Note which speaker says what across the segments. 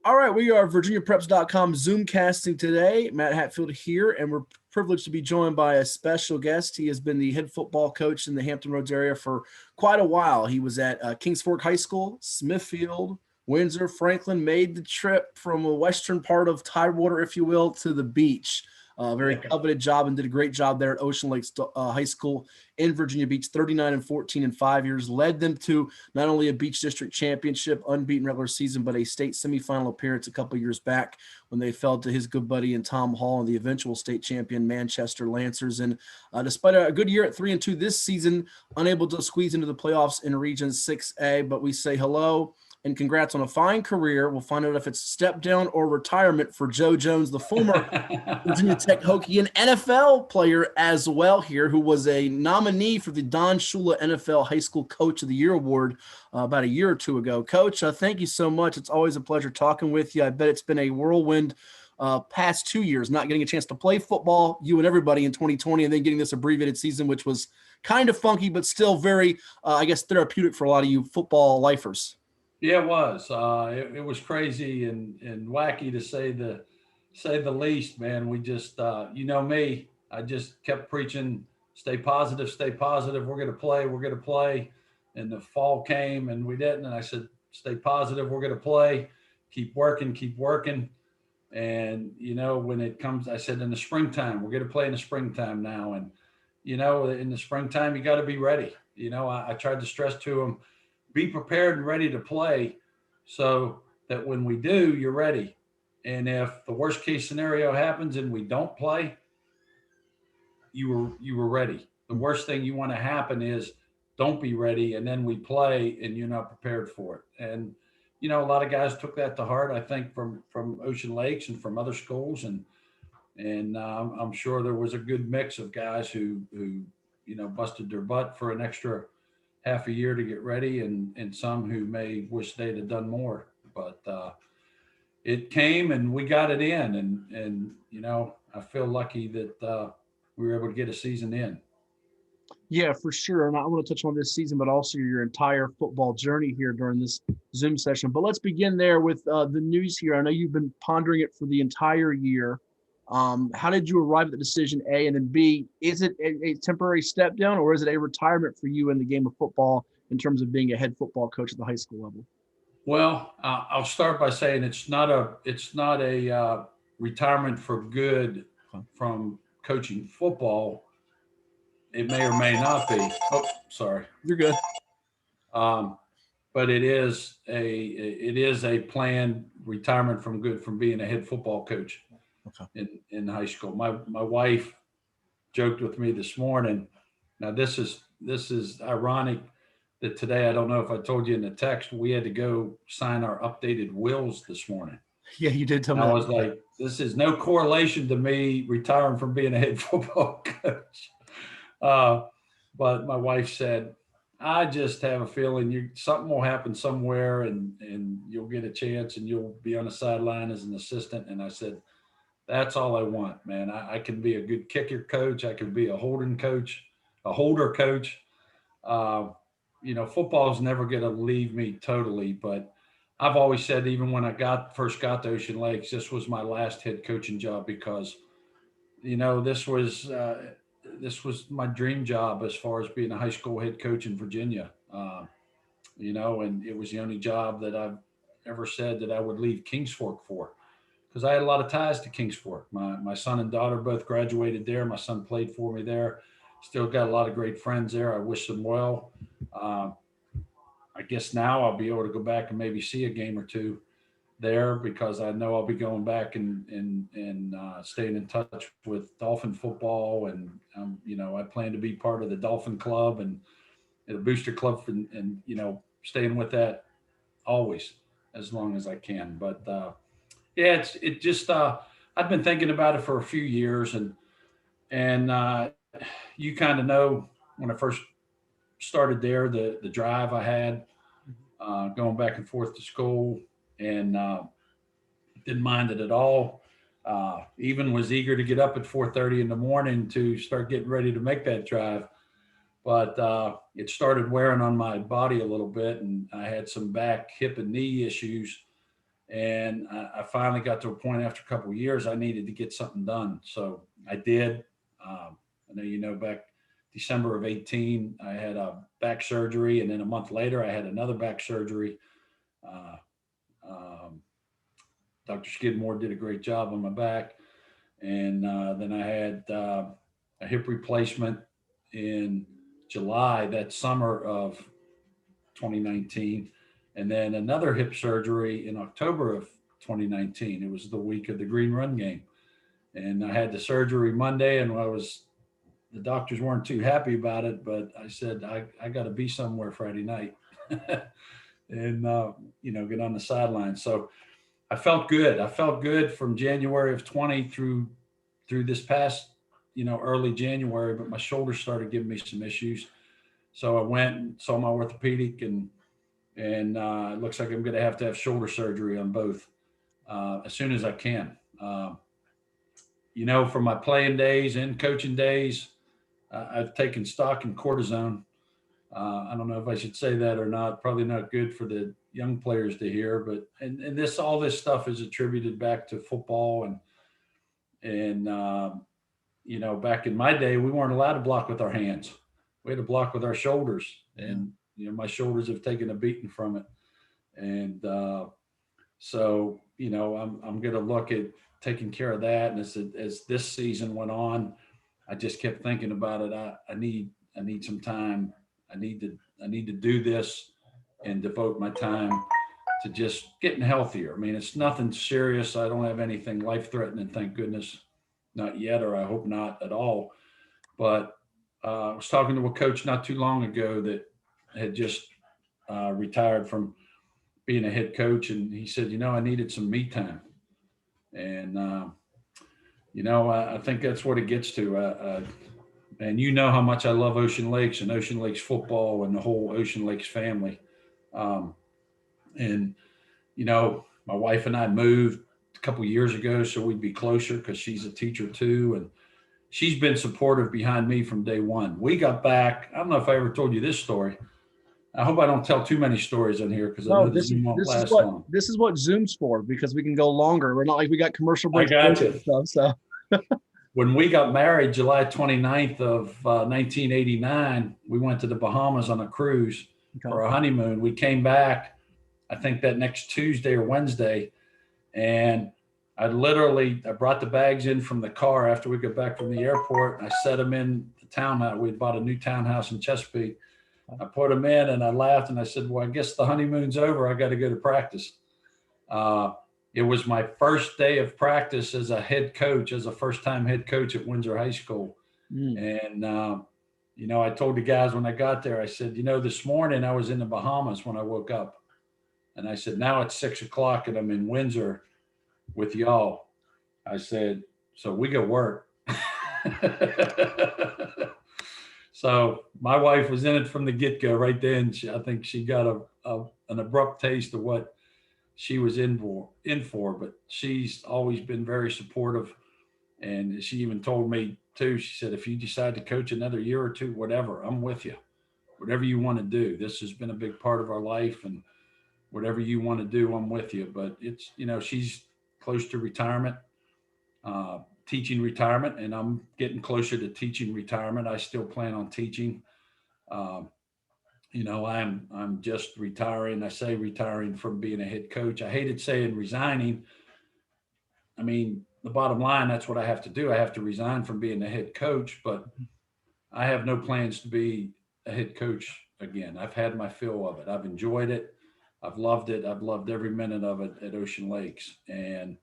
Speaker 1: All right, we are VirginiaPreps.com Zoom casting today. Matt Hatfield here, and we're privileged to be joined by a special guest. He has been the head football coach in the Hampton Roads area for quite a while. He was at Kings Fork High School, Smithfield, Windsor, Franklin, made the trip from a western part of Tidewater, if you will, to the beach. Very coveted job, and did a great job there at Ocean Lakes High School in Virginia Beach, 39-14 in 5 years, led them to not only a Beach District championship, unbeaten regular season, but a state semifinal appearance a couple years back when they fell to his good buddy and Tom Hall and the eventual state champion Manchester Lancers. And despite a good year at 3-2 this season, unable to squeeze into the playoffs in Region 6A, but we say hello and congrats on a fine career. We'll find out if it's step down or retirement for Joe Jones, the former Virginia Tech Hokie and NFL player as well here, who was a nominee for the Don Shula NFL High School Coach of the Year Award about a year or two ago. Coach, thank you so much. It's always a pleasure talking with you. I bet it's been a whirlwind past 2 years, not getting a chance to play football, you and everybody in 2020, and then getting this abbreviated season, which was kind of funky, but still very, therapeutic for a lot of you football lifers.
Speaker 2: Yeah, it was. It was crazy and wacky to say the least, man. We just, you know me, I just kept preaching, stay positive, stay positive. We're going to play. And the fall came and we didn't. And I said, stay positive. We're going to play, keep working. And, when it comes, I said, in the springtime, we're going to play in the springtime now. And, in the springtime, you got to be ready. I tried to stress to them, be prepared and ready to play so that when we do, you're ready. And if the worst case scenario happens and we don't play, you were ready. The worst thing you want to happen is don't be ready and then we play and you're not prepared for it. And, a lot of guys took that to heart, I think, from Ocean Lakes and from other schools. And I'm sure there was a good mix of guys who busted their butt for an extra half a year to get ready, and some who may wish they'd have done more. But it came and we got it in, and I feel lucky that we were able to get a season in.
Speaker 1: Yeah, for sure. And I want to touch on this season, but also your entire football journey here during this Zoom session. But let's begin there with the news here. I know you've been pondering it for the entire year. How did you arrive at the decision, A, and then B, is it a temporary step down or is it a retirement for you in the game of football in terms of being a head football coach at the high school level?
Speaker 2: Well, I'll start by saying it's not a retirement for good from coaching football. It may or may not be. Oh, sorry.
Speaker 1: You're good.
Speaker 2: But it is a planned retirement from being a head football coach. Okay. In high school. My wife joked with me this morning. Now this is ironic that today, I don't know if I told you in the text, we had to go sign our updated wills this morning.
Speaker 1: Yeah, you did tell me.
Speaker 2: I was like, this is no correlation to me retiring from being a head football coach. But my wife said, I just have a feeling something will happen somewhere and you'll get a chance and you'll be on the sideline as an assistant. And I said, that's all I want, man. I can be a good kicker coach. I can be a holder coach. Football is never going to leave me totally. But I've always said, even when I first got to Ocean Lakes, this was my last head coaching job because, this was my dream job as far as being a high school head coach in Virginia. And it was the only job that I've ever said that I would leave Kings Fork for. Because I had a lot of ties to Kings Fork. My son and daughter both graduated there. My son played for me there. Still got a lot of great friends there. I wish them well. I guess now I'll be able to go back and maybe see a game or two there because I know I'll be going back and staying in touch with Dolphin football. And, I plan to be part of the Dolphin Club and the Booster Club and staying with that always as long as I can. But, yeah, it just I've been thinking about it for a few years, and you kind of know when I first started there the drive I had going back and forth to school, and didn't mind it at all. Even was eager to get up at 4:30 in the morning to start getting ready to make that drive, but it started wearing on my body a little bit, and I had some back, hip, and knee issues. And I finally got to a point after a couple of years, I needed to get something done. So I did. I know, back December of 18, I had a back surgery. And then a month later, I had another back surgery. Uh, um, Dr. Skidmore did a great job on my back. And then I had a hip replacement in July, that summer of 2019, and then another hip surgery in October of 2019. It was the week of the Green Run game. And I had the surgery Monday, and the doctors weren't too happy about it, but I said, I got to be somewhere Friday night and, get on the sideline. So I felt good. I felt good from January of 20 through this past, early January, but my shoulder started giving me some issues. So I went and saw my orthopedic, and it looks like I'm going to have shoulder surgery on both as soon as I can. From my playing days and coaching days, I've taken stock in cortisone. I don't know if I should say that or not. Probably not good for the young players to hear, but and all this stuff is attributed back to football and back in my day, we weren't allowed to block with our hands. We had to block with our shoulders, and my shoulders have taken a beating from it. And so I'm going to look at taking care of that. And as this season went on, I just kept thinking about it. I need some time. I need to do this and devote my time to just getting healthier. I mean, it's nothing serious. I don't have anything life-threatening, thank goodness, not yet, or I hope not at all. But I was talking to a coach not too long ago that had just retired from being a head coach, and he said, I needed some me time. And I think that's what it gets to. And how much I love Ocean Lakes and Ocean Lakes football and the whole Ocean Lakes family. And my wife and I moved a couple years ago so we'd be closer, because she's a teacher too, and she's been supportive behind me from day one. We got back. I don't know if I ever told you this story. I hope I don't tell too many stories on here, because I know the Zoom won't last long.
Speaker 1: This is what Zoom's for, because we can go longer. We're not like we got commercial breaks.
Speaker 2: I got you.
Speaker 1: Stuff, so.
Speaker 2: When we got married, July 29th of 1989, we went to the Bahamas on a cruise for a honeymoon. We came back, I think that next Tuesday or Wednesday, and I brought the bags in from the car after we got back from the airport, and I set them in the townhouse. We had bought a new townhouse in Chesapeake. I put them in, and I laughed, and I said, well, I guess the honeymoon's over. I got to go to practice. It was my first day of practice as a head coach, as a first-time head coach at Windsor High School. And, I told the guys when I got there, I said, this morning I was in the Bahamas when I woke up. And I said, now it's 6:00 and I'm in Windsor with y'all. I said, so we go work. So my wife was in it from the get-go right then. I think she got an abrupt taste of what she was in for, but she's always been very supportive. And she even told me too, she said, if you decide to coach another year or two, whatever, I'm with you. Whatever you want to do. This has been a big part of our life, and whatever you want to do, I'm with you. But it's, she's close to retirement, teaching retirement, and I'm getting closer to teaching retirement. I still plan on teaching. I'm just retiring. I say retiring from being a head coach. I hated saying resigning. I mean, the bottom line, that's what I have to do. I have to resign from being the head coach, but I have no plans to be a head coach again. I've had my fill of it. I've enjoyed it. I've loved it. I've loved every minute of it at Ocean Lakes. And,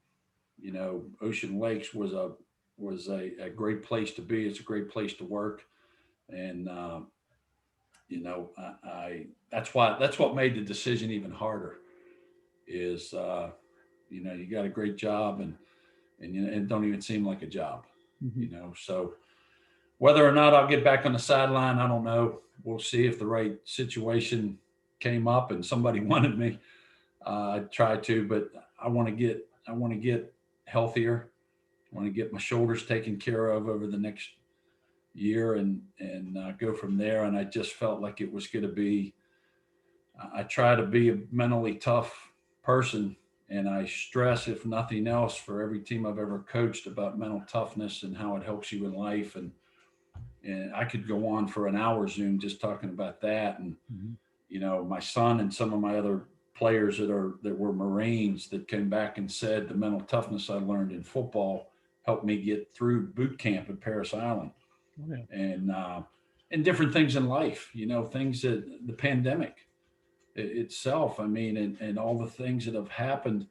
Speaker 2: Ocean Lakes was a great place to be. It's a great place to work. And, that's what made the decision even harder is, you got a great job and it don't even seem like a job, so whether or not I'll get back on the sideline, I don't know. We'll see. If the right situation came up and somebody wanted me, I'd try to, but I want to get healthier. I want to get my shoulders taken care of over the next year and go from there. And I just felt like it was going to be, I try to be a mentally tough person And I stress, if nothing else, for every team I've ever coached about mental toughness and how it helps you in life. And I could go on for an hour Zoom just talking about that. And, my son and some of my other players that were Marines that came back and said the mental toughness I learned in football helped me get through boot camp at Paris Island. Oh, yeah. And different things in life, things that the pandemic itself, and all the things that have happened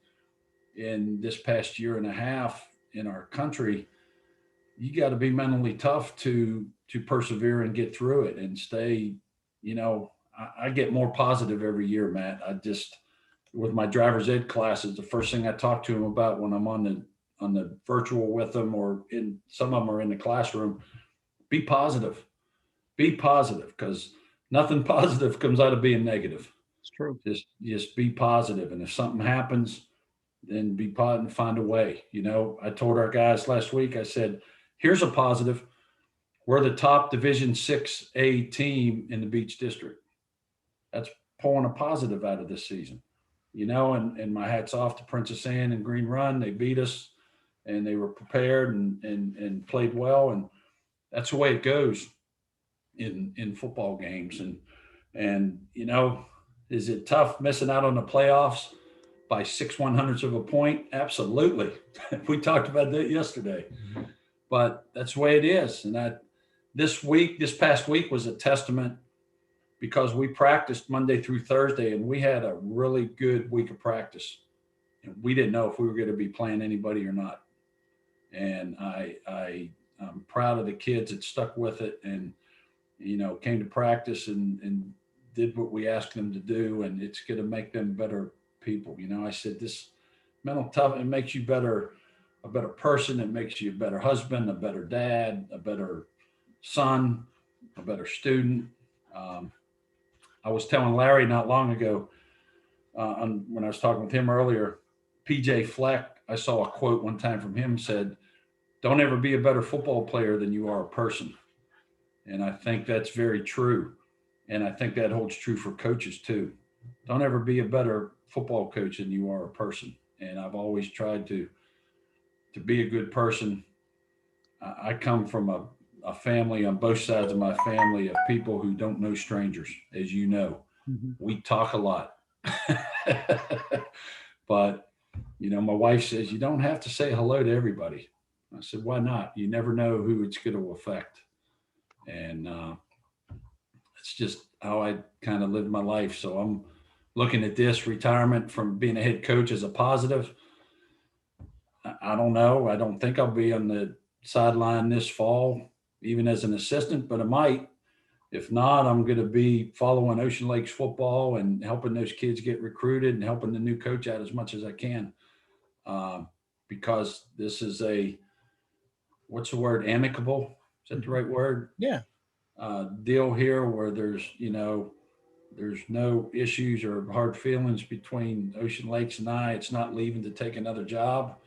Speaker 2: in this past year and a half in our country. You got to be mentally tough to persevere and get through it and stay. I get more positive every year, Matt. I just, with my driver's ed classes, the first thing I talk to them about when I'm on the virtual with them, or in some of them are in the classroom, be positive, because nothing positive comes out of being negative.
Speaker 1: It's true.
Speaker 2: Just be positive. And if something happens, then be positive and find a way. I told our guys last week, I said, here's a positive. We're the top Division 6A team in the Beach District. That's pulling a positive out of this season, and my hat's off to Princess Anne and Green Run. They beat us and they were prepared and played well. And that's the way it goes in football games. And is it tough missing out on the playoffs by 6/100ths of a point? Absolutely. We talked about that yesterday, but that's the way it is. And this past week was a testament, because we practiced Monday through Thursday and we had a really good week of practice. And we didn't know if we were going to be playing anybody or not. And I'm proud of the kids that stuck with it and, came to practice and did what we asked them to do. And it's going to make them better people. I said, this mental tough, it makes you a better person. It makes you a better husband, a better dad, a better son, a better student. I was telling Larry not long ago, when I was talking with him earlier, PJ Fleck, I saw a quote one time from him, said, don't ever be a better football player than you are a person. And I think that's very true. And I think that holds true for coaches too. Don't ever be a better football coach than you are a person. And I've always tried to be a good person. I come from a family on both sides of my family of people who don't know strangers, as you know. Mm-hmm. We talk a lot. But, my wife says, you don't have to say hello to everybody. I said, why not? You never know who it's going to affect. And it's just how I kind of lived my life. So I'm looking at this retirement from being a head coach as a positive. I don't know. I don't think I'll be on the sideline this fall, even as an assistant, but I might. If not, I'm going to be following Ocean Lakes football and helping those kids get recruited and helping the new coach out as much as I can. Because this is what's the word? Amicable. Is that the right word?
Speaker 1: Yeah.
Speaker 2: Deal here where there's no issues or hard feelings between Ocean Lakes and I. It's not leaving to take another job.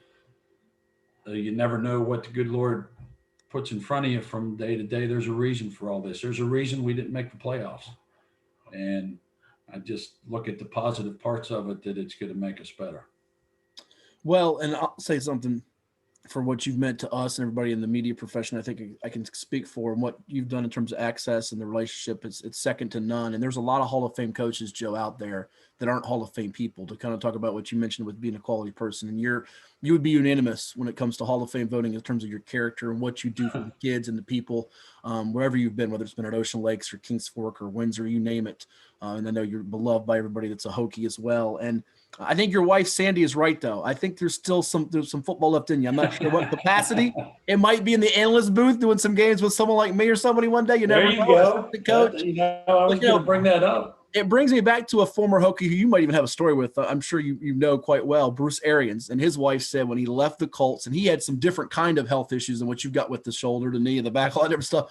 Speaker 2: You never know what the good Lord puts in front of you from day to day. There's a reason for all this. There's a reason we didn't make the playoffs. And I just look at the positive parts of it, that it's going to make us better.
Speaker 1: Well, and I'll say something for what you've meant to us and everybody in the media profession. I think I can speak for, and what you've done in terms of access and the relationship. It's second to none. And there's a lot of Hall of Fame coaches, Joe, out there that aren't Hall of Fame people, to kind of talk about what you mentioned with being a quality person. And you would be unanimous when it comes to Hall of Fame voting in terms of your character and what you do for the kids and the people, wherever you've been, whether it's been at Ocean Lakes or Kings Fork or Windsor, you name it. And I know you're beloved by everybody that's a Hokie as well. And I think your wife, Sandy, is right, though. I think there's still some football left in you. I'm not sure what capacity. It might be in the analyst booth doing some games with someone like me or somebody one day. You never know.
Speaker 2: Go.
Speaker 1: The coach.
Speaker 2: I was going to bring that up.
Speaker 1: It brings me back to a former Hokie who you might even have a story with. I'm sure you know quite well, Bruce Arians. And his wife said when he left the Colts, and he had some different kind of health issues than what you've got with the shoulder, the knee, the back, all that different stuff.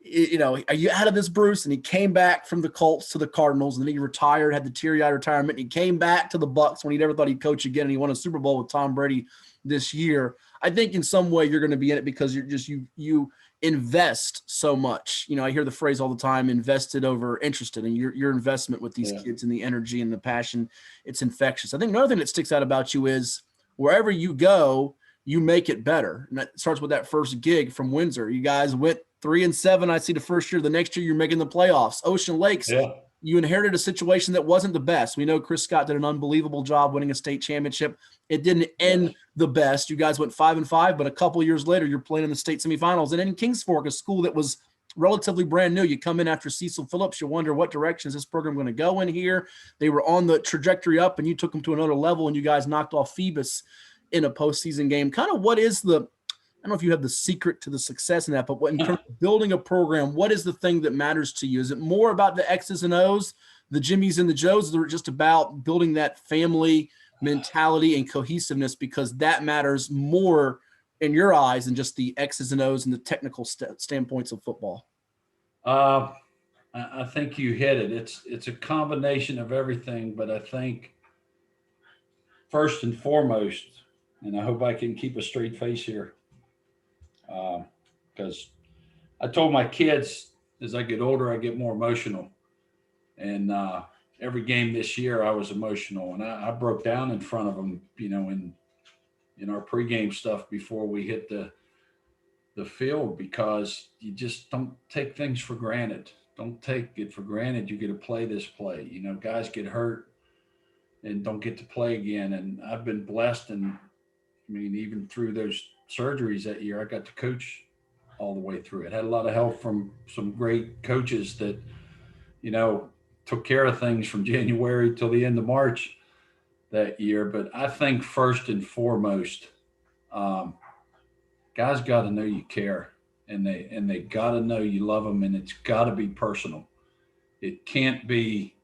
Speaker 1: Are you out of this, Bruce? And he came back from the Colts to the Cardinals, and then he retired, had the teary-eyed retirement. And he came back to the Bucs when he never thought he'd coach again, and he won a Super Bowl with Tom Brady this year. I think in some way you're going to be in it because you're just you invest so much. You know, I hear the phrase all the time, invested over interested, and your investment with these kids and the energy and the passion, it's infectious. I think another thing that sticks out about you is wherever you go, you make it better. And that starts with that first gig from Windsor. You guys went 3-7. I see the first year. The next year, you're making the playoffs. Ocean Lakes, you inherited a situation that wasn't the best. We know Chris Scott did an unbelievable job winning a state championship. It didn't end the best. You guys went 5-5, but a couple years later, you're playing in the state semifinals. And in Kings Fork, a school that was relatively brand new, you come in after Cecil Phillips, you wonder what direction is this program going to go in here. They were on the trajectory up, and you took them to another level, and you guys knocked off Phoebus in a postseason game. Kind of what is the – I don't know if you have the secret to the success in that, but what in terms of building a program, what is the thing that matters to you? Is it more about the X's and O's, the Jimmies and the Joes, or just about building that family mentality and cohesiveness, because that matters more in your eyes than just the X's and O's and the technical standpoints of football?
Speaker 2: I think you hit it. It's a combination of everything, but I think first and foremost, and I hope I can keep a straight face here, because I told my kids as I get older, I get more emotional. And every game this year, I was emotional, and I broke down in front of them, you know, in our pregame stuff before we hit the field, because you just don't take things for granted. Don't take it for granted. You get to play this play. You know, guys get hurt and don't get to play again. And I've been blessed, and I mean, even through those surgeries that year, I got to coach all the way through it. Had a lot of help from some great coaches that, you know, took care of things from January till the end of March that year. But I think first and foremost, guys got to know you care, and they got to know you love them, and it's got to be personal. It can't be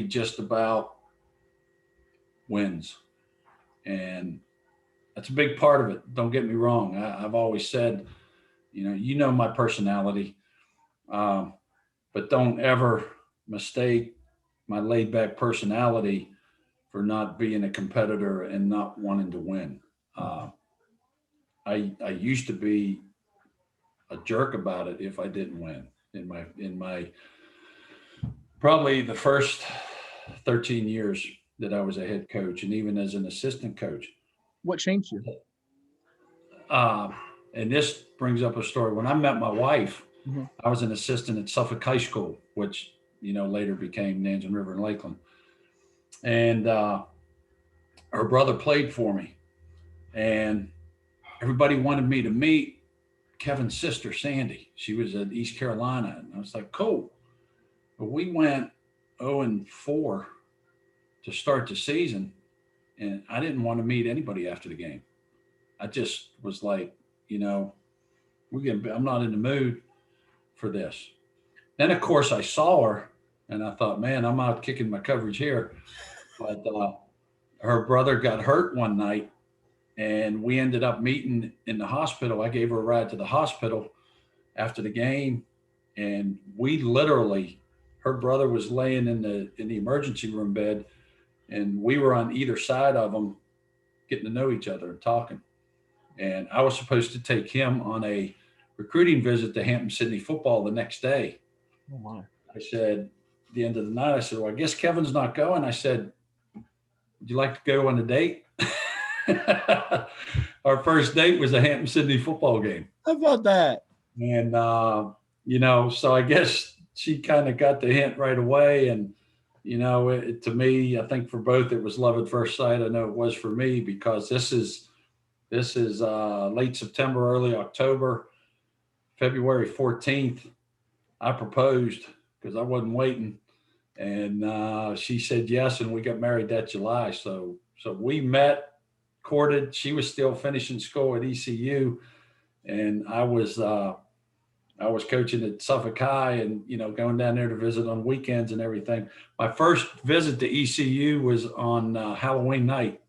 Speaker 2: just about wins. And that's a big part of it. Don't get me wrong. I've always said, you know my personality, but don't ever mistake my laid back personality for not being a competitor and not wanting to win. I used to be a jerk about it if I didn't win in my probably the first 13 years that I was a head coach, and even as an assistant coach.
Speaker 1: What changed you?
Speaker 2: And this brings up a story. When I met my wife, I was an assistant at Suffolk High School, which, later became Nansen River and Lakeland. And her brother played for me. And everybody wanted me to meet Kevin's sister, Sandy. She was at East Carolina. And I was like, cool. But we went 0-4 to start the season. And I didn't want to meet anybody after the game. I just was like, I'm not in the mood for this. Then, of course, I saw her, and I thought, man, I'm out kicking my coverage here. But her brother got hurt one night, and we ended up meeting in the hospital. I gave her a ride to the hospital after the game, and we literally, her brother was laying in the emergency room bed, and we were on either side of him getting to know each other and talking. And I was supposed to take him on a recruiting visit to Hampton-Sydney football the next day.
Speaker 1: Oh, my.
Speaker 2: I said, at the end of the night, I said, well, I guess Kevin's not going. I said, would you like to go on a date? Our first date was a Hampton-Sydney football game.
Speaker 1: How about that?
Speaker 2: And, so I guess she kind of got the hint right away. And, to me, I think for both, it was love at first sight. I know it was for me, because this is late September, early October, February 14th. I proposed because I wasn't waiting, and she said yes, and we got married that July. So we met, courted. She was still finishing school at ECU, and I was coaching at Suffolk High, and going down there to visit on weekends and everything. My first visit to ECU was on Halloween night.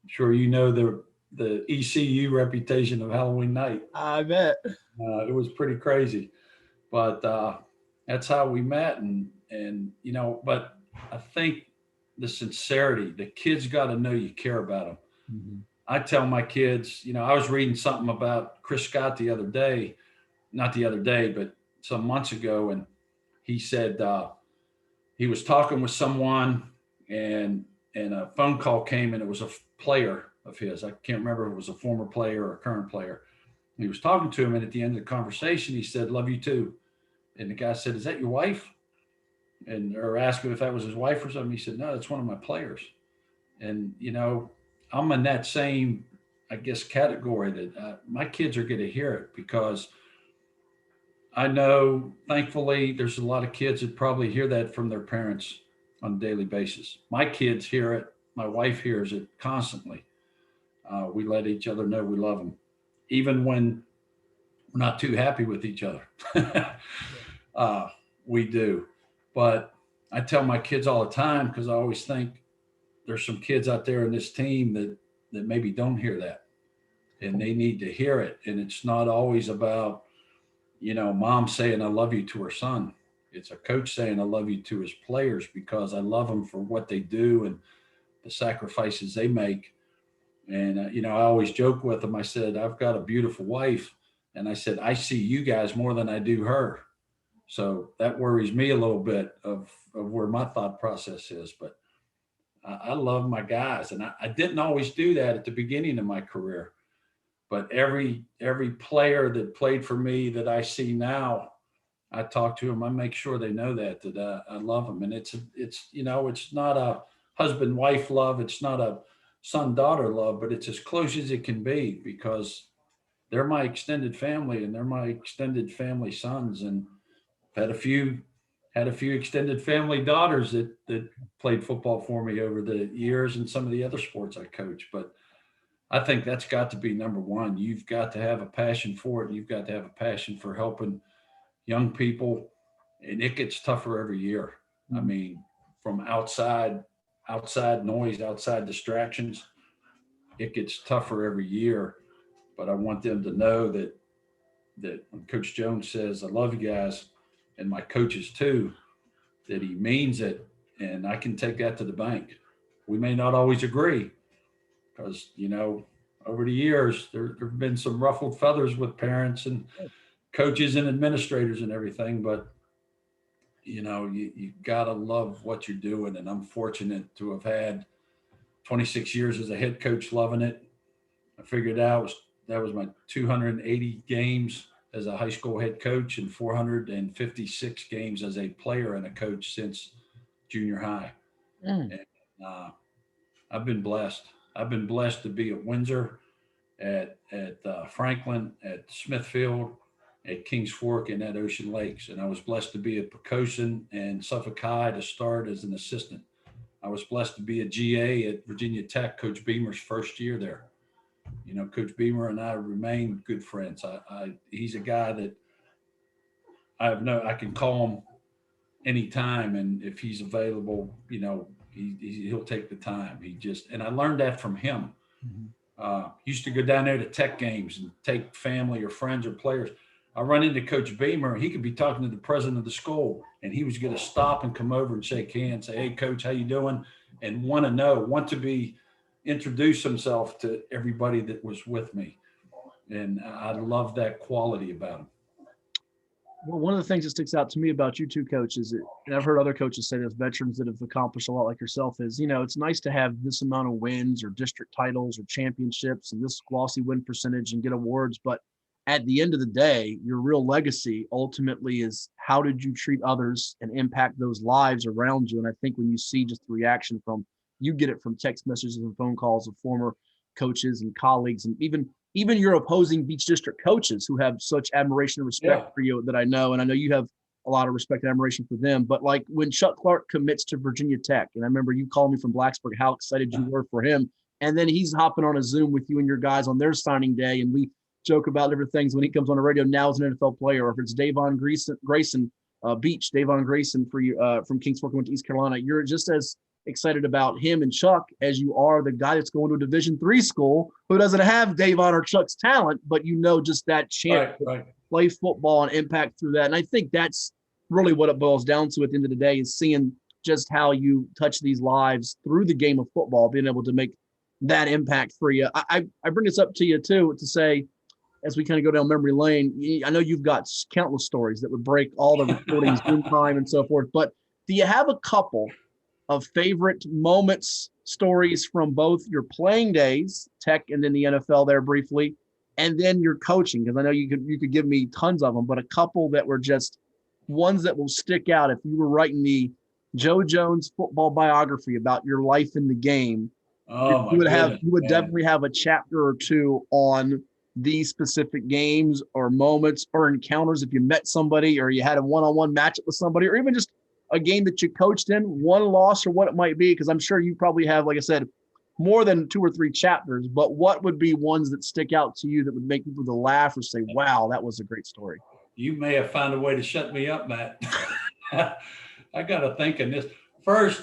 Speaker 2: I'm sure you know the ECU reputation of Halloween night.
Speaker 1: I bet.
Speaker 2: It was pretty crazy, but that's how we met. And but I think the sincerity, the kids got to know you care about them. I tell my kids, I was reading something about Chris Scott the other day, not the other day, but some months ago. And he said he was talking with someone and a phone call came and it was a player of his. I can't remember if it was a former player or a current player. He was talking to him, and at the end of the conversation, he said, "Love you too." And the guy said, "Is that your wife?" Or asked him if that was his wife or something. He said, "No, that's one of my players." And I'm in that same, I guess, category that my kids are going to hear it, because I know, thankfully, there's a lot of kids that probably hear that from their parents on a daily basis. My kids hear it. My wife hears it constantly. We let each other know we love them, even when we're not too happy with each other. We do. But I tell my kids all the time, because I always think there's some kids out there in this team that maybe don't hear that, and they need to hear it. And it's not always about, mom saying I love you to her son. It's a coach saying I love you to his players, because I love them for what they do and the sacrifices they make. And, I always joke with them. I said, I've got a beautiful wife. And I said, I see you guys more than I do her. So that worries me a little bit of where my thought process is. But I love my guys. And I didn't always do that at the beginning of my career. But every player that played for me that I see now, I talk to them. I make sure they know that I love them. And it's not a husband-wife love. It's not a son-daughter love, but it's as close as it can be, because they're my extended family and they're my extended family sons. And I've had a few extended family daughters that played football for me over the years, and some of the other sports I coach. But I think that's got to be number one. You've got to have a passion for it. And you've got to have a passion for helping young people. And it gets tougher every year. I mean, from outside noise, outside distractions, it gets tougher every year. But I want them to know that when Coach Jones says, I love you guys, and my coaches too, that he means it. And I can take that to the bank. We may not always agree, because, over the years, there have been some ruffled feathers with parents and coaches and administrators and everything. But, you got to love what you're doing. And I'm fortunate to have had 26 years as a head coach loving it. I figured out that was my 280 games as a high school head coach and 456 games as a player and a coach since junior high. And I've been blessed. I've been blessed to be at Windsor, at Franklin, at Smithfield, at Kings Fork, and at Ocean Lakes. And I was blessed to be at Pocosin and Suffolk High to start as an assistant. I was blessed to be a GA at Virginia Tech, Coach Beamer's first year there. Coach Beamer and I remain good friends. He's a guy that I can call him anytime, and if he's available, he'll take the time. And I learned that from him. Used to go down there to Tech games and take family or friends or players. I run into Coach Beamer. He could be talking to the president of the school, and he was going to stop and come over and shake hands, say, "Hey, Coach, how you doing?" And want to be introduce himself to everybody that was with me. And I love that quality about him.
Speaker 1: Well, one of the things that sticks out to me about you two coaches, and I've heard other coaches say this, veterans that have accomplished a lot like yourself, is, it's nice to have this amount of wins or district titles or championships and this glossy win percentage and get awards. But at the end of the day, your real legacy ultimately is how did you treat others and impact those lives around you? And I think when you see just the reaction you get it from text messages and phone calls of former coaches and colleagues, and even your opposing Beach District coaches who have such admiration and respect for you that I know, and I know you have a lot of respect and admiration for them. But like when Chuck Clark commits to Virginia Tech, and I remember you calling me from Blacksburg, how excited you were for him. And then he's hopping on a Zoom with you and your guys on their signing day. And we joke about different things when he comes on the radio now as an NFL player, or if it's Davon Grayson, Davon Grayson for you from Kings Fork, went to East Carolina. You're just as excited about him and Chuck as you are the guy that's going to a Division III school who doesn't have Davon or Chuck's talent, but just that chance to play football and impact through that. And I think that's really what it boils down to at the end of the day, is seeing just how you touch these lives through the game of football, being able to make that impact for you. I bring this up to you too to say, as we kind of go down memory lane, I know you've got countless stories that would break all the recordings, Zoom time, and so forth. But do you have a couple of favorite moments, stories from both your playing days, Tech, and then the NFL there briefly, and then your coaching? Because I know you could give me tons of them, but a couple that were just ones that will stick out. If you were writing the Joe Jones football biography about your life in the game,
Speaker 2: Oh my goodness,
Speaker 1: you would
Speaker 2: man.
Speaker 1: definitely have a chapter or two on these specific games or moments or encounters. If you met somebody or you had a one-on-one matchup with somebody, or even just a game that you coached in, one loss or what it might be, because I'm sure you probably have, like I said, more than 2 or 3 chapters, but what would be ones that stick out to you that would make people to laugh or say, wow, that was a great story?
Speaker 2: You may have found a way to shut me up, Matt. I got to think in this. First,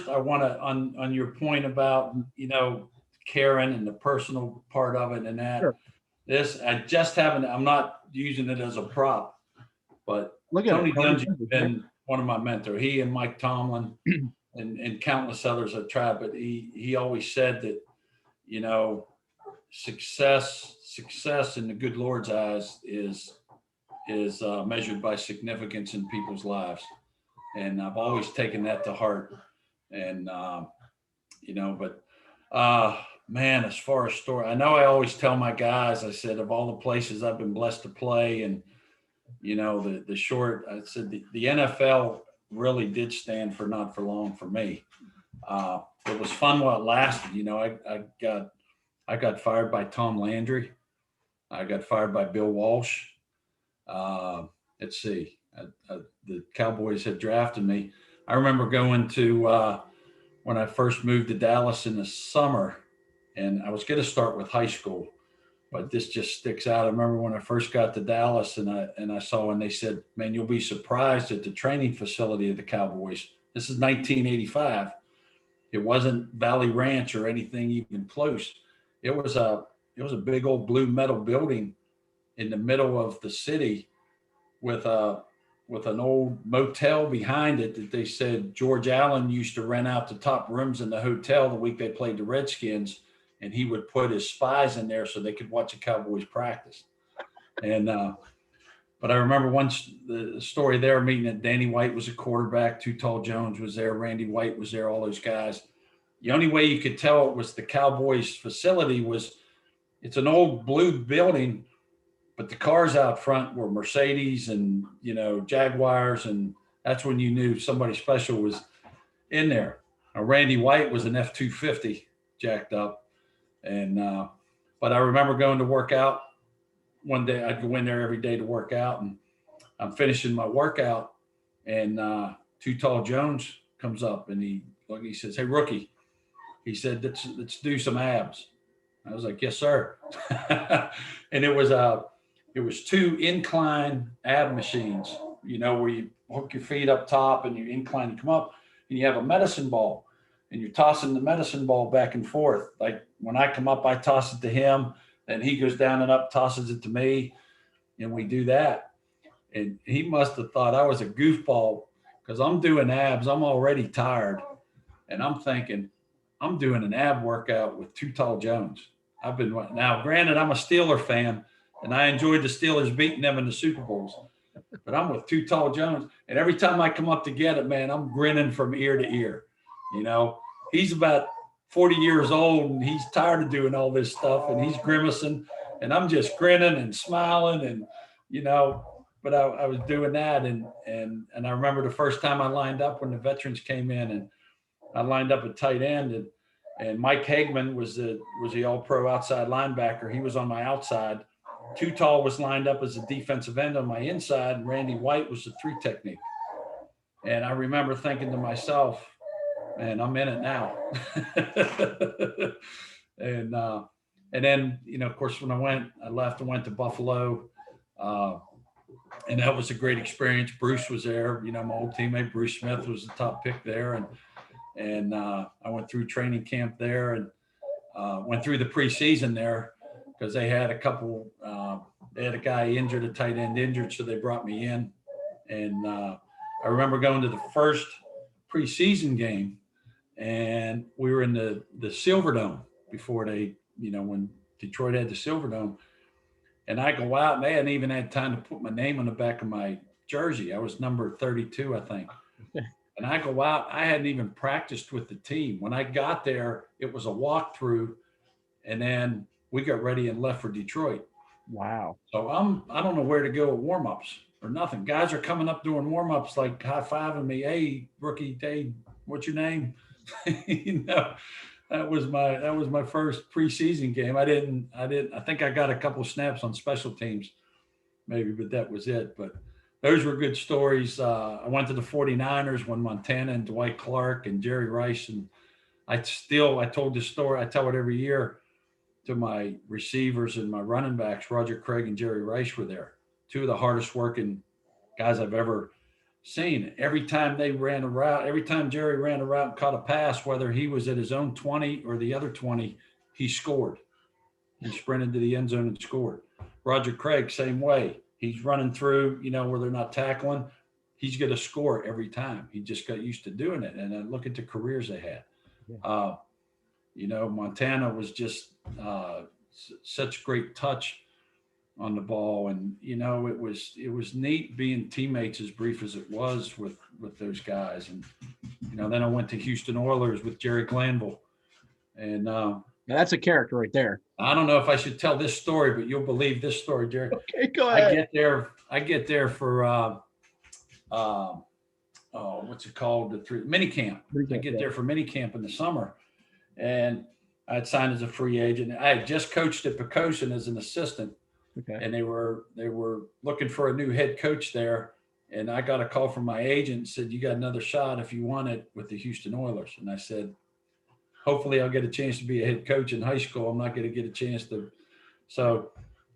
Speaker 2: I want to, on your point about, Karen and the personal part of it and that.
Speaker 1: Sure.
Speaker 2: I just haven't, I'm not using it as a prop, but Tony Dungy has been one of my mentors. He and Mike Tomlin and countless others I've tried, but he always said that, success in the good Lord's eyes is measured by significance in people's lives. And I've always taken that to heart. And, man, as far as story, I know I always tell my guys, I said, of all the places I've been blessed to play and, I said the NFL really did stand for not for long for me. It was fun while it lasted. I got fired by Tom Landry. I got fired by Bill Walsh. Let's see. The Cowboys had drafted me. I remember going to when I first moved to Dallas in the summer, and I was going to start with high school, but this just sticks out. I remember when I first got to Dallas, and I saw when they said, "Man, you'll be surprised at the training facility of the Cowboys." This is 1985. It wasn't Valley Ranch or anything even close. It was a big old blue metal building in the middle of the city with an old motel behind it that they said George Allen used to rent out the top rooms in the hotel the week they played the Redskins, and he would put his spies in there so they could watch the Cowboys practice. And but I remember once the story there, meeting that Danny White was a quarterback, Too Tall Jones was there, Randy White was there, all those guys. The only way you could tell it was the Cowboys facility was it's an old blue building, but the cars out front were Mercedes and, Jaguars. And that's when you knew somebody special was in there. Now, Randy White was an F-250 jacked up. And, but I remember going to work out one day. I'd go in there every day to work out, and I'm finishing my workout, and Too Tall Jones comes up and he says, "Hey, rookie," he said, let's do some abs. I was like, "Yes, sir." And it was 2 incline ab machines, where you hook your feet up top and you incline, you come up, and you have a medicine ball, and you're tossing the medicine ball back and forth. Like when I come up, I toss it to him, then he goes down and up, tosses it to me, and we do that. And he must have thought I was a goofball because I'm doing abs. I'm already tired, and I'm thinking I'm doing an ab workout with Too Tall Jones. Now, granted, I'm a Steeler fan, and I enjoyed the Steelers beating them in the Super Bowls, but I'm with Too Tall Jones. And every time I come up to get it, man, I'm grinning from ear to ear. He's about 40 years old, and he's tired of doing all this stuff, and he's grimacing, and I'm just grinning and smiling, and, but I was doing that. And I remember the first time I lined up when the veterans came in, and I lined up at tight end, and Mike Hagman was the all-pro outside linebacker. He was on my outside. Too Tall was lined up as a defensive end on my inside, and Randy White was the 3 technique. And I remember thinking to myself, man, I'm in it now. And then, of course, when I left and went to Buffalo, and that was a great experience. Bruce was there, my old teammate, Bruce Smith was the top pick there. And I went through training camp there and went through the preseason there because they had they had a guy injured, a tight end injured. So they brought me in. And I remember going to the first preseason game, and we were in the Silver Dome. before they, when Detroit had the Silverdome. And I go out, and they hadn't even had time to put my name on the back of my jersey. I was number 32, I think. And I go out, I hadn't even practiced with the team. When I got there, it was a walkthrough, and then we got ready and left for Detroit.
Speaker 1: Wow.
Speaker 2: So I don't know where to go at warm-ups or nothing. Guys are coming up doing warm-ups, like high-fiving me. Hey, rookie, hey, what's your name? That was my first preseason game. I think I got a couple snaps on special teams, maybe, but that was it. But those were good stories. I went to the 49ers when Montana and Dwight Clark and Jerry Rice, and I told this story. I tell it every year to my receivers and my running backs. Roger Craig and Jerry Rice were there, two of the hardest working guys I've ever seen. Every time they ran a route, every time Jerry ran a route and caught a pass, whether he was at his own 20 or the other 20, he scored. He sprinted to the end zone and scored. Roger Craig, same way. He's running through, where they're not tackling. He's going to score every time. He just got used to doing it. And then look at the careers they had. Montana was just such great touch on the ball, and it was neat being teammates as brief as it was with those guys. And then I went to Houston Oilers with Jerry Glanville, and
Speaker 1: now that's a character right there.
Speaker 2: I don't know if I should tell this story, but you'll believe this story, Jerry.
Speaker 1: Okay, go ahead.
Speaker 2: I get there for what's it called, mini camp. I get there for mini camp in the summer, and I'd signed as a free agent. I had just coached at Pocosin as an assistant.
Speaker 1: Okay.
Speaker 2: And they were looking for a new head coach there. And I got a call from my agent and said, you got another shot if you want it with the Houston Oilers. And I said, hopefully I'll get a chance to be a head coach in high school. I'm not going to get a chance to. So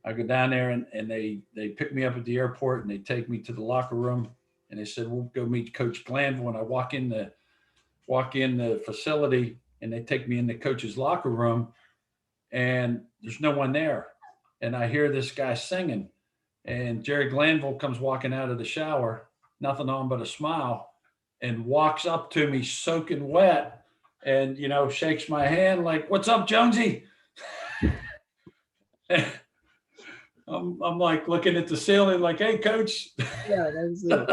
Speaker 2: I go down there, and they pick me up at the airport, and they take me to the locker room, and they said, we'll go meet Coach Glanville. And I walk in the facility, and they take me in the coach's locker room, and there's no one there. And I hear this guy singing, and Jerry Glanville comes walking out of the shower, nothing on but a smile, and walks up to me soaking wet, and shakes my hand like, "What's up, Jonesy?" I'm like looking at the ceiling like, "Hey, coach."
Speaker 1: Yeah, that's it.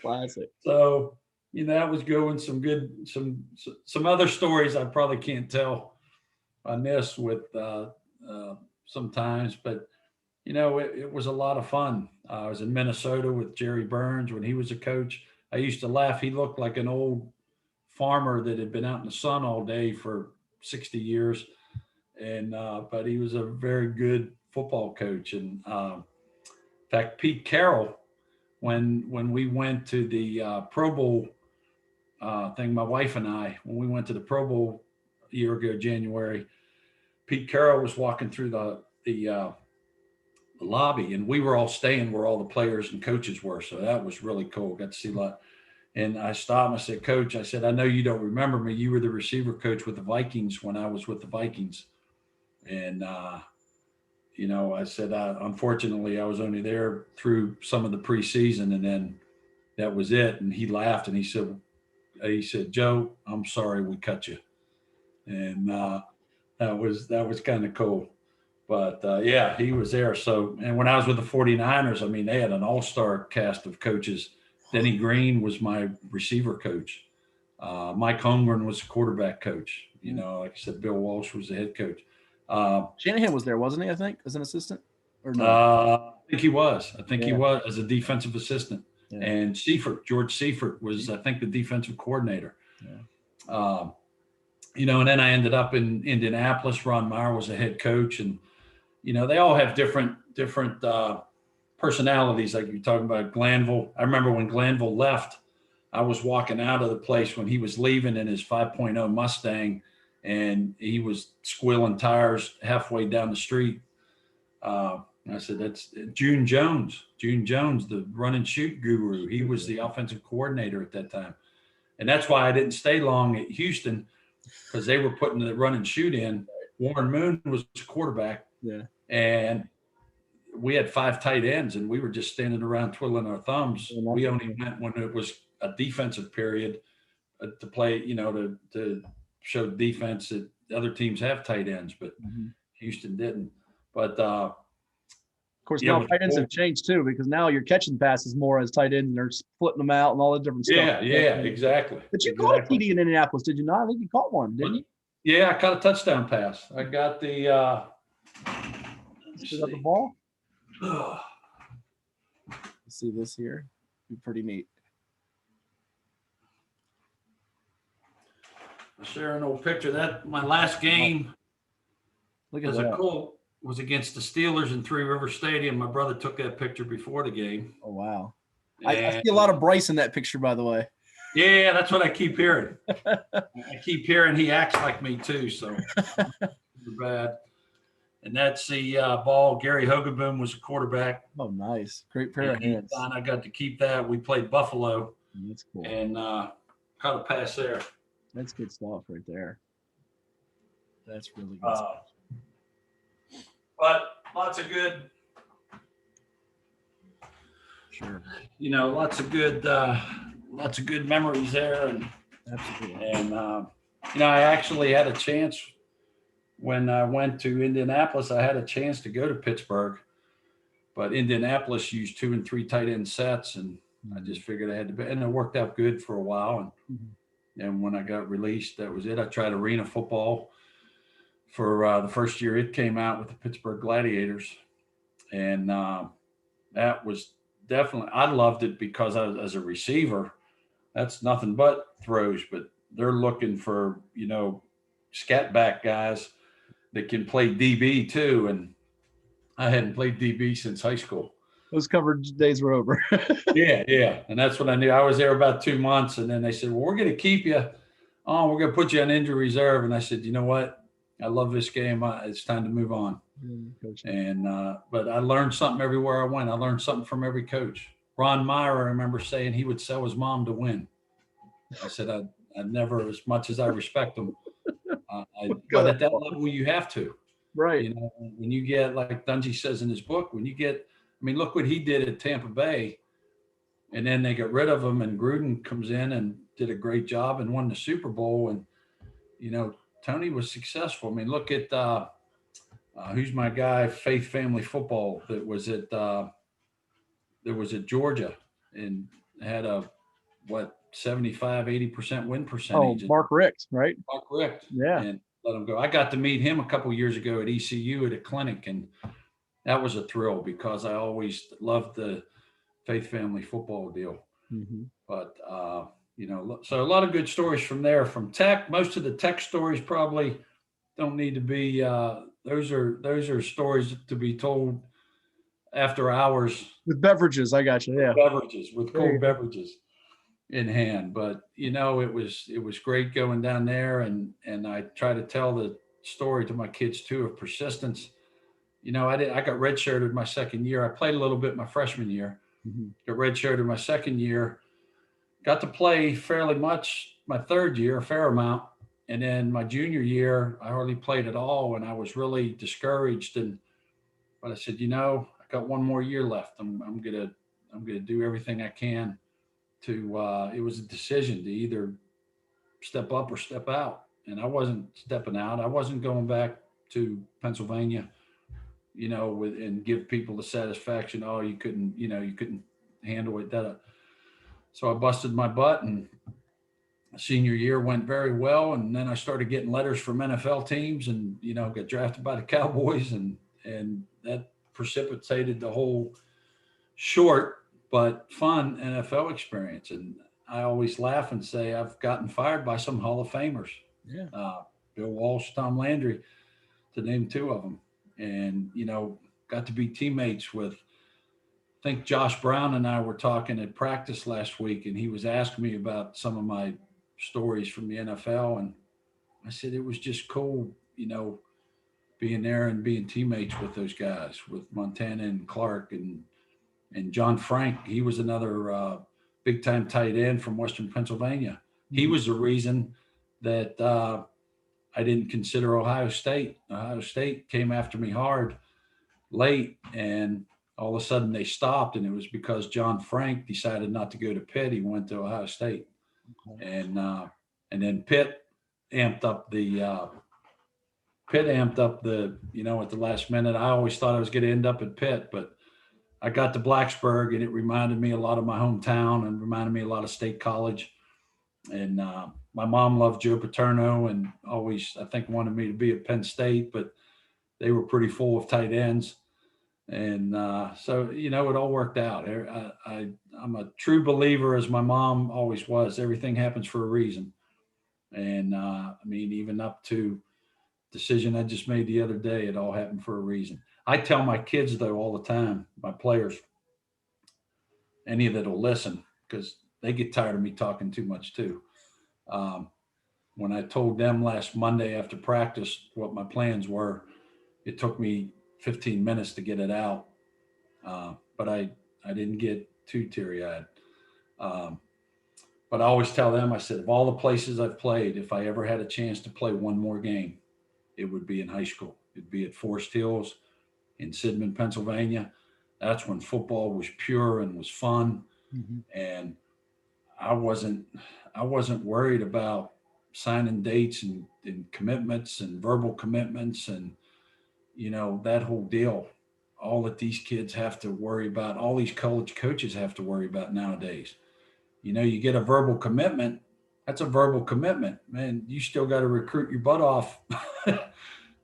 Speaker 1: Classic.
Speaker 2: So that was going some other stories I probably can't tell on this with sometimes, but it was a lot of fun. I was in Minnesota with Jerry Burns when he was a coach. I used to laugh. He looked like an old farmer that had been out in the sun all day for 60 years. And, but he was a very good football coach. And in fact, Pete Carroll, when we went to the Pro Bowl thing, my wife and I, when we went to the Pro Bowl a year ago, January, Pete Carroll was walking through the lobby, and we were all staying where all the players and coaches were. So that was really cool. Got to see a lot. And I stopped and I said, "Coach," I said, "I know you don't remember me. You were the receiver coach with the Vikings when I was with the Vikings." And, I said, unfortunately, I was only there through some of the preseason, and then that was it. And he laughed, and he said, "Joe, I'm sorry we cut you." And that was kind of cool. But yeah, he was there. So, and when I was with the 49ers, I mean, they had an all-star cast of coaches. Denny Green was my receiver coach. Mike Holmgren was the quarterback coach. Like I said, Bill Walsh was the head coach.
Speaker 1: Shanahan was there, wasn't he? I think as an assistant, or no?
Speaker 2: I think he was. He was as a defensive assistant. Yeah. And George Seifert was, I think, the defensive coordinator. Yeah. And then I ended up in Indianapolis. Ron Meyer was a head coach, and they all have different personalities. Like you're talking about Glanville. I remember when Glanville left, I was walking out of the place when he was leaving in his 5.0 Mustang, and he was squealing tires halfway down the street. I said, "That's June Jones, the run and shoot guru." He was the offensive coordinator at that time. And that's why I didn't stay long at Houston, because they were putting the run and shoot in. Warren Moon was quarterback.
Speaker 1: Yeah.
Speaker 2: And we had 5 tight ends, and we were just standing around twiddling our thumbs. Yeah. We only went when it was a defensive period to play, to show defense other teams have tight ends, but Houston didn't. But
Speaker 1: of course, now tight ends have changed too, because now you're catching passes more as tight ends and they're splitting them out and all the different stuff.
Speaker 2: Yeah, exactly.
Speaker 1: But you caught a TD in Indianapolis, did you not? I think you caught one, didn't you?
Speaker 2: Yeah, I caught a touchdown pass. I got the
Speaker 1: Still got the ball? Let's see this here. Be pretty neat.
Speaker 2: I'll share an old picture. That my last game
Speaker 1: Look at
Speaker 2: a Colt was against the Steelers in Three River Stadium. My brother took that picture before the game.
Speaker 1: Oh, wow. I see a lot of Bryce in that picture, by the way.
Speaker 2: Yeah, that's what I keep hearing. I keep hearing he acts like me too, so bad. And that's the ball. Gary Hogaboom was a quarterback.
Speaker 1: Oh, nice. Great pair of hands.
Speaker 2: I got to keep that. We played Buffalo.
Speaker 1: That's cool.
Speaker 2: And caught a pass there.
Speaker 1: That's good stuff right there. That's really good stuff.
Speaker 2: But lots of good.
Speaker 1: Sure.
Speaker 2: Lots of good memories there. And
Speaker 1: absolutely.
Speaker 2: And I actually had a chance when I went to Indianapolis. I had a chance to go to Pittsburgh, but Indianapolis used 2 and 3 tight end sets, and I just figured I had to be, and it worked out good for a while. And when I got released, that was it. I tried arena football for the first year it came out with the Pittsburgh Gladiators, and that was definitely, I loved it because I was, as a receiver, that's nothing but throws, but they're looking for, scat back guys that can play DB too. And I hadn't played DB since high school.
Speaker 1: Those coverage days were over.
Speaker 2: Yeah. And that's what I knew. I was there about 2 months, and then they said, well, we're going to keep you on. We're going to put you on injury reserve. And I said, you know what? I love this game. It's time to move on. And but I learned something everywhere I went. I learned something from every coach. Ron Meyer, I remember saying he would sell his mom to win. I said, I never, as much as I respect him, but at that level, you have to.
Speaker 1: Right.
Speaker 2: When you get, like Dungy says in his book, when you get, look what he did at Tampa Bay, and then they got rid of him, and Gruden comes in and did a great job and won the Super Bowl. And, Tony was successful. Look at who's my guy, Faith Family Football, that was at Georgia and had a 75-80% win percentage.
Speaker 1: Oh, Mark Richt, right?
Speaker 2: Mark Richt.
Speaker 1: Yeah.
Speaker 2: And let him go. I got to meet him a couple of years ago at ECU at a clinic, and that was a thrill because I always loved the Faith Family Football deal. But so a lot of good stories from there. From Tech, most of the Tech stories probably don't need to be. Those are stories to be told after hours
Speaker 1: with beverages. I got you. Yeah,
Speaker 2: with cold beverages in hand. But it was great going down there, and I try to tell the story to my kids too of persistence. I got redshirted my second year. I played a little bit my freshman year. Got redshirted my second year. Got to play fairly much my third year, a fair amount. And then my junior year, I hardly played at all, and I was really discouraged. But I said, I got one more year left. I'm gonna do everything I can to. It was a decision to either step up or step out, and I wasn't stepping out. I wasn't going back to Pennsylvania, and give people the satisfaction. Oh, you couldn't handle it. So I busted my butt, and senior year went very well. And then I started getting letters from NFL teams, and, got drafted by the Cowboys, and that precipitated the whole short but fun NFL experience. And I always laugh and say I've gotten fired by some Hall of Famers.
Speaker 1: Yeah.
Speaker 2: Bill Walsh, Tom Landry, to name 2 of them. And, got to be teammates with, I think Josh Brown and I were talking at practice last week, and he was asking me about some of my stories from the NFL. And I said, it was just cool, being there and being teammates with those guys, with Montana and Clark and John Frank. He was another big time tight end from Western Pennsylvania. He was the reason that I didn't consider Ohio State. Ohio State came after me hard late, and all of a sudden they stopped, and it was because John Frank decided not to go to Pitt. He went to Ohio State. And then Pitt amped up the Pitt amped up at the last minute. I always thought I was going to end up at Pitt, but I got to Blacksburg, and it reminded me a lot of my hometown and reminded me a lot of State College. And my mom loved Joe Paterno and always, I think, wanted me to be at Penn State, but they were pretty full of tight ends. And so, it all worked out. I'm a true believer, as my mom always was. Everything happens for a reason. And even up to decision I just made the other day, it all happened for a reason. I tell my kids, though, all the time, my players, any that'll listen, because they get tired of me talking too much too. When I told them last Monday after practice what my plans were, it took me 15 minutes to get it out. But I didn't get too teary-eyed. But I always tell them, I said, of all the places I've played, if I ever had a chance to play one more game, it would be in high school. It'd be at Forest Hills in Sidman, Pennsylvania. That's when football was pure and was fun.
Speaker 1: Mm-hmm.
Speaker 2: And I wasn't worried about signing dates and commitments and verbal commitments and, that whole deal. All that these kids have to worry about, all these college coaches have to worry about nowadays. You get a verbal commitment. That's a verbal commitment, man. You still got to recruit your butt off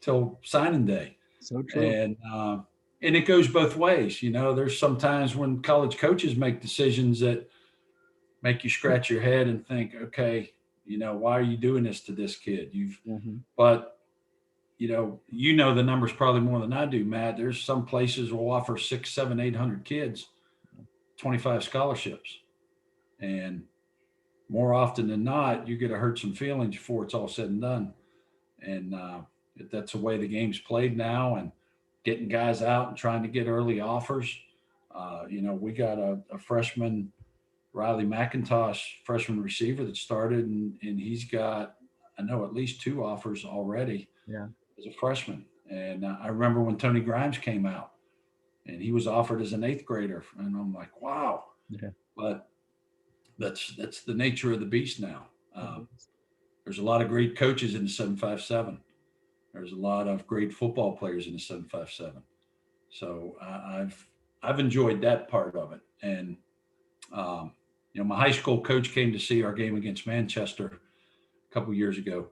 Speaker 2: till signing day.
Speaker 1: So true.
Speaker 2: And it goes both ways. There's sometimes when college coaches make decisions that make you scratch your head and think, okay, why are you doing this to this kid? But the numbers probably more than I do, Matt. There's some places will offer 600, 700, 800 kids 25 scholarships. And more often than not, you're going to hurt some feelings before it's all said and done. And that's the way the game's played now, and getting guys out and trying to get early offers. We got a freshman, Riley McIntosh, freshman receiver that started, and he's got, I know, at least 2 offers already as a freshman. And I remember when Tony Grimes came out, and he was offered as an 8th grader. And I'm like, wow.
Speaker 1: Yeah.
Speaker 2: But that's the nature of the beast now. There's a lot of great coaches in the 757. There's a lot of great football players in the 757. So I've enjoyed that part of it. And my high school coach came to see our game against Manchester a couple years ago.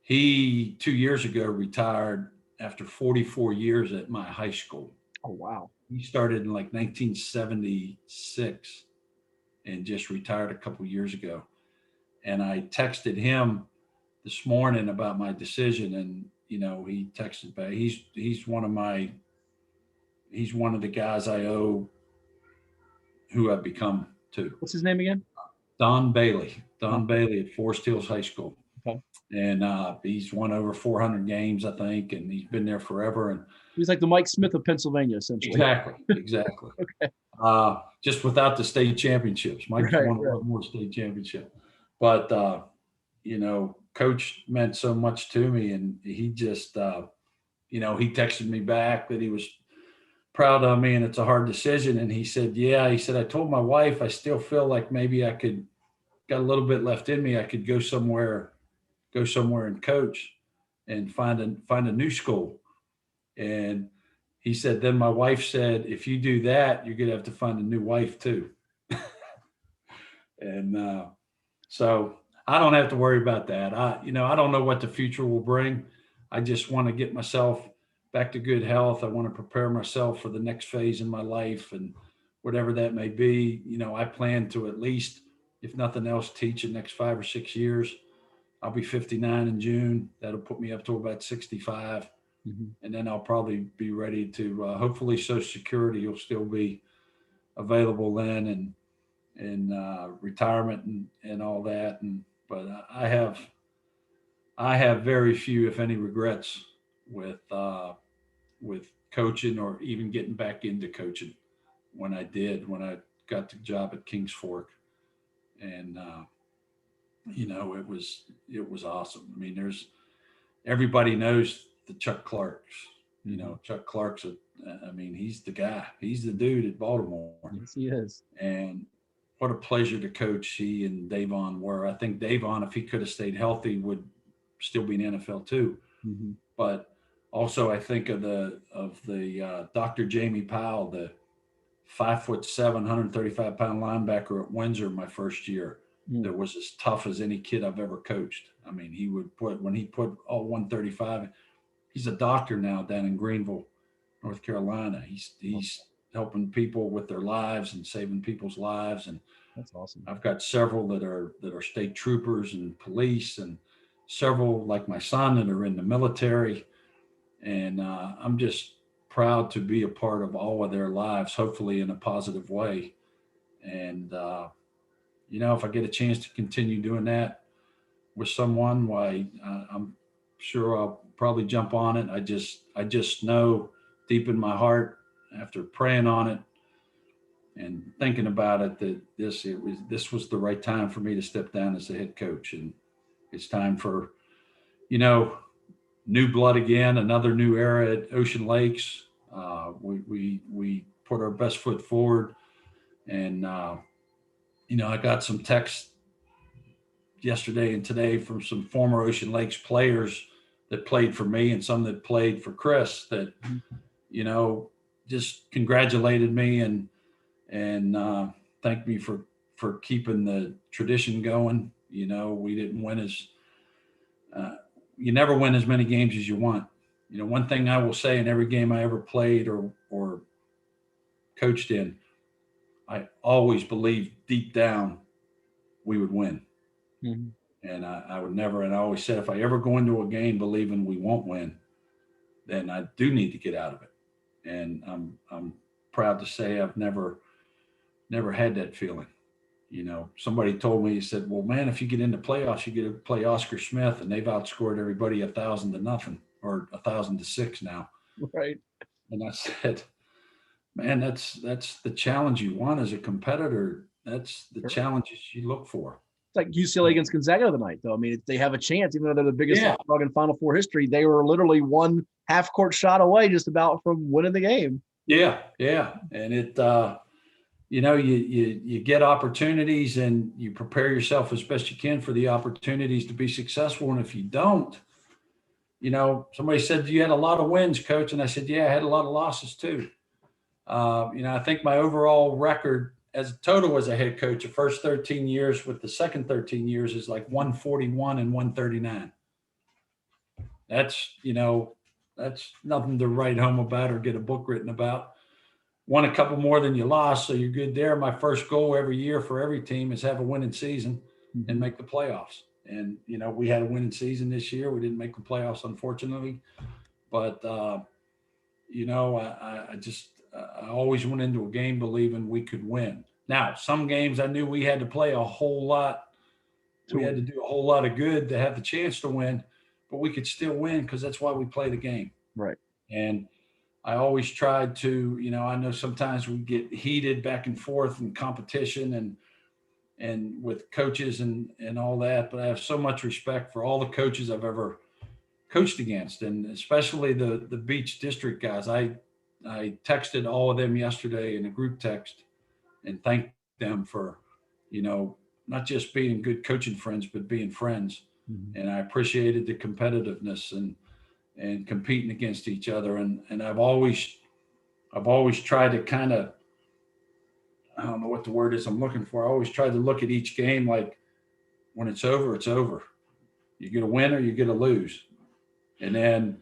Speaker 2: He 2 years ago retired after 44 years at my high school.
Speaker 1: Oh wow!
Speaker 2: He started in like 1976 and just retired a couple years ago. And I texted him this morning about my decision, and he texted back. He's one of the guys I owe who I've become to.
Speaker 1: What's his name again?
Speaker 2: Don Bailey. Don Bailey at Forest Hills High School.
Speaker 1: Okay.
Speaker 2: And he's won over 400 games, I think, and he's been there forever. And
Speaker 1: he's like the Mike Smith of Pennsylvania, essentially.
Speaker 2: Exactly.
Speaker 1: Okay.
Speaker 2: Just without the state championships. Mike's won a lot more state championships. But, Coach meant so much to me, and he just, he texted me back that he was proud of me and it's a hard decision. And he said, I told my wife, I still feel like maybe I got a little bit left in me. I could go somewhere and coach and find a new school. And he said, then my wife said, if you do that, you're going to have to find a new wife too. And so I don't have to worry about that. I don't know what the future will bring. I just want to get myself back to good health. I want to prepare myself for the next phase in my life, and whatever that may be. I plan to, at least, if nothing else, teach the next 5 or 6 years. I'll be 59 in June. That'll put me up to about 65.
Speaker 1: Mm-hmm.
Speaker 2: And then I'll probably be ready to, hopefully Social Security will still be available then, and retirement and all that. But I have very few, if any, regrets with coaching, or even getting back into coaching when I got the job at Kings Fork. And, it was awesome. I mean, everybody knows the Chuck Clarks. Chuck Clark's he's the guy. He's the dude at Baltimore.
Speaker 1: Yes, he is.
Speaker 2: And what a pleasure to coach he and Davon were. I think Davon, if he could have stayed healthy, would still be in the NFL too.
Speaker 1: Mm-hmm.
Speaker 2: but also I think of the Dr. Jamie Powell, the 5'7", 135-pound linebacker at Windsor my first year. That was as tough as any kid I've ever coached. I mean, when he put all 135, he's a doctor now down in Greenville, North Carolina. He's helping people with their lives and saving people's lives. And
Speaker 1: that's awesome.
Speaker 2: I've got several that are state troopers and police, and several like my son that are in the military. And I'm just proud to be a part of all of their lives, hopefully in a positive way. And if I get a chance to continue doing that with someone, why I'm sure I'll probably jump on it. I just know deep in my heart, after praying on it and thinking about it, that this was the right time for me to step down as the head coach, and it's time for new blood again, another new era at Ocean Lakes. We put our best foot forward, and I got some texts yesterday and today from some former Ocean Lakes players that played for me and some that played for Chris that, just congratulated me and thanked me for keeping the tradition going. We didn't win you never win as many games as you want. One thing I will say in every game I ever played or coached in, I always believed deep down we would win. Mm-hmm. And I would never, and I always said, if I ever go into a game believing we won't win, then I do need to get out of it. And I'm proud to say I've never had that feeling. Somebody told me, he said, well, man, if you get into playoffs, you get to play Oscar Smith, and they've outscored everybody 1,000-0 or 1,000-6 now.
Speaker 1: Right.
Speaker 2: And I said, man, that's the challenge you want as a competitor. That's the challenges you look for.
Speaker 1: It's like UCLA against Gonzaga tonight, though. I mean, they have a chance, even though they're the biggest dog in Final Four history. They were literally one half-court shot away just about from winning the game.
Speaker 2: Yeah. And it, you get opportunities and you prepare yourself as best you can for the opportunities to be successful. And if you don't, somebody said, you had a lot of wins, coach. And I said, yeah, I had a lot of losses too. I think my overall record as a total as a head coach, the first 13 years with the second 13 years is like 141 and 139. That's nothing to write home about or get a book written about. Won a couple more than you lost, so you're good there. My first goal every year for every team is have a winning season and make the playoffs. And, we had a winning season this year. We didn't make the playoffs, unfortunately. But, I always went into a game believing we could win. Now, some games I knew we had to play a whole lot. We had to do a whole lot of good to have the chance to win, but we could still win because that's why we play the game.
Speaker 1: Right.
Speaker 2: And I always tried to, I know sometimes we get heated back and forth in competition and with coaches and all that, but I have so much respect for all the coaches I've ever coached against, and especially the Beach District guys. I texted all of them yesterday in a group text and thanked them for, not just being good coaching friends, but being friends. Mm-hmm. And I appreciated the competitiveness and competing against each other. And I've always tried to kind of, I don't know what the word is I'm looking for. I always try to look at each game like when it's over, it's over. You get a win or you get a lose. And then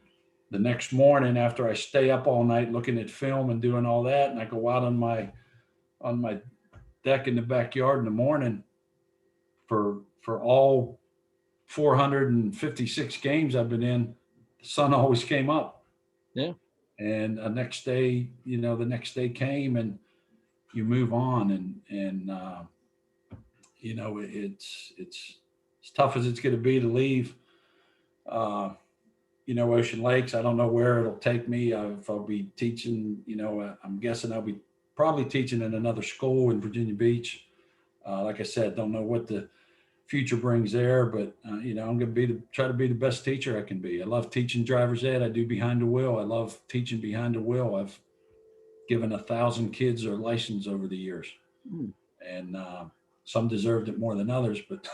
Speaker 2: the next morning after I stay up all night looking at film and doing all that, and I go out on my deck in the backyard in the morning for all 456 games I've been in, the sun always came up.
Speaker 1: Yeah. And
Speaker 2: the next day came and you move on and it's as tough as it's going to be to leave, Ocean Lakes. I don't know where it'll take me. If I'll be teaching, I'm guessing I'll be probably teaching in another school in Virginia Beach. Like I said, don't know what the future brings there, but I'm going to try to be the best teacher I can be. I love teaching driver's ed. I do behind the wheel. I love teaching behind the wheel. I've given 1,000 kids their license over the years, and some deserved it more than others. But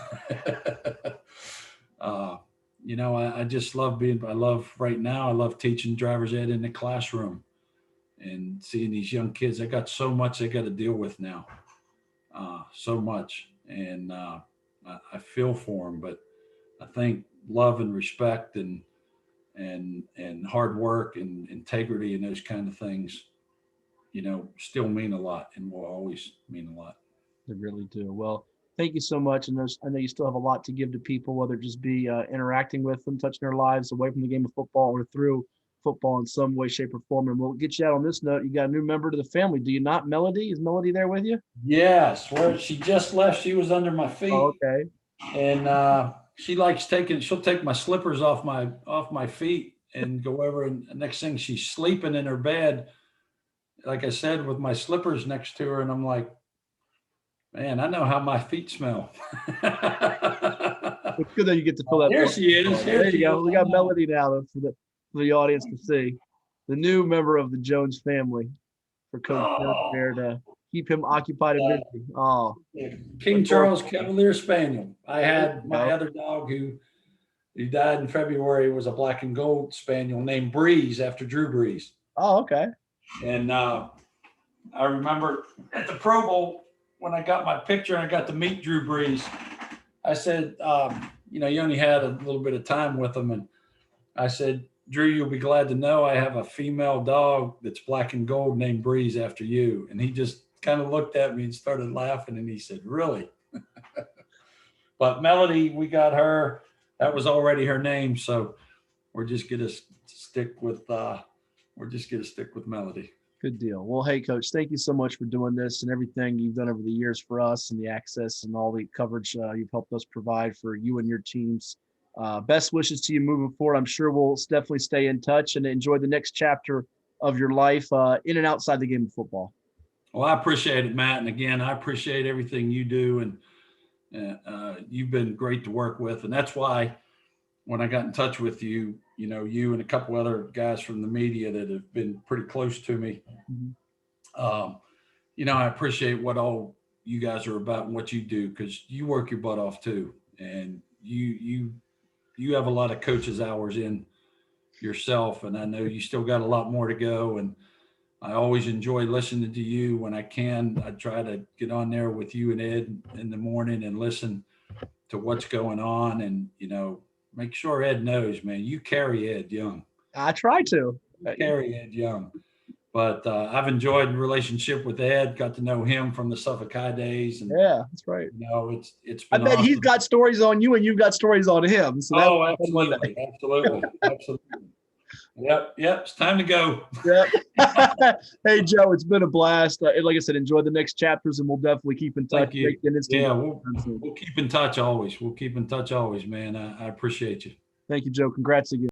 Speaker 2: I just love I love right now, I love teaching driver's ed in the classroom and seeing these young kids. They got so much they got to deal with now, so much. And I feel for them, but I think love and respect and hard work and integrity and those kind of things, still mean a lot and will always mean a lot.
Speaker 1: They really do. Well, thank you so much. And I know you still have a lot to give to people, whether it just be interacting with them, touching their lives away from the game of football or through football in some way, shape, or form. And we'll get you out on this note. You got a new member to the family. Do you not, Melody? Is Melody there with you?
Speaker 2: Yes. Well, she just left. She was under my feet.
Speaker 1: Oh, okay.
Speaker 2: And she'll take my slippers off my feet and go over. And the next thing, she's sleeping in her bed, like I said, with my slippers next to her. And I'm like, man, I know how my feet smell.
Speaker 1: It's good that you get to fill that.
Speaker 2: Here she is.
Speaker 1: There you go. We got Melody now for the audience to see. The new member of the Jones family for Coach Jones there to keep him occupied and busy. Oh,
Speaker 2: King Charles Cavalier Spaniel. I had my other dog who died in February, was a black and gold spaniel named Breeze after Drew Brees.
Speaker 1: Oh, okay.
Speaker 2: And I remember at the Pro Bowl when I got my picture and I got to meet Drew Brees, I said, you only had a little bit of time with him. And I said, Drew, you'll be glad to know I have a female dog that's black and gold named Breeze after you. And he just kind of looked at me and started laughing. And he said, really? But Melody, we got her. That was already her name. So we're just going to stick with Melody.
Speaker 1: Good deal. Well, hey, Coach, thank you so much for doing this and everything you've done over the years for us and the access and all the coverage you've helped us provide for you and your teams. Best wishes to you moving forward. I'm sure we'll definitely stay in touch and enjoy the next chapter of your life in and outside the game of football.
Speaker 2: Well, I appreciate it, Matt. And again, I appreciate everything you do. And you've been great to work with. And that's why when I got in touch with you, you and a couple other guys from the media that have been pretty close to me, I appreciate what all you guys are about and what you do, because you work your butt off too. And you have a lot of coaches hours in yourself. And I know you still got a lot more to go. And I always enjoy listening to you when I can. I try to get on there with you and Ed in the morning and listen to what's going on. And, make sure Ed knows, man, you carry Ed Young.
Speaker 1: I try to.
Speaker 2: You carry Ed Young. But I've enjoyed the relationship with Ed, got to know him from the Suffolk High days. And,
Speaker 1: yeah, that's right.
Speaker 2: It's
Speaker 1: I bet awesome. He's got stories on you and you've got stories on him.
Speaker 2: So absolutely. Absolutely. Yep. It's time to go.
Speaker 1: Yep. Hey, Joe, it's been a blast. Like I said, enjoy the next chapters, and we'll definitely keep in touch.
Speaker 2: Thank you. Yeah, we'll keep in touch always. We'll keep in touch always, man. I appreciate you.
Speaker 1: Thank you, Joe. Congrats again.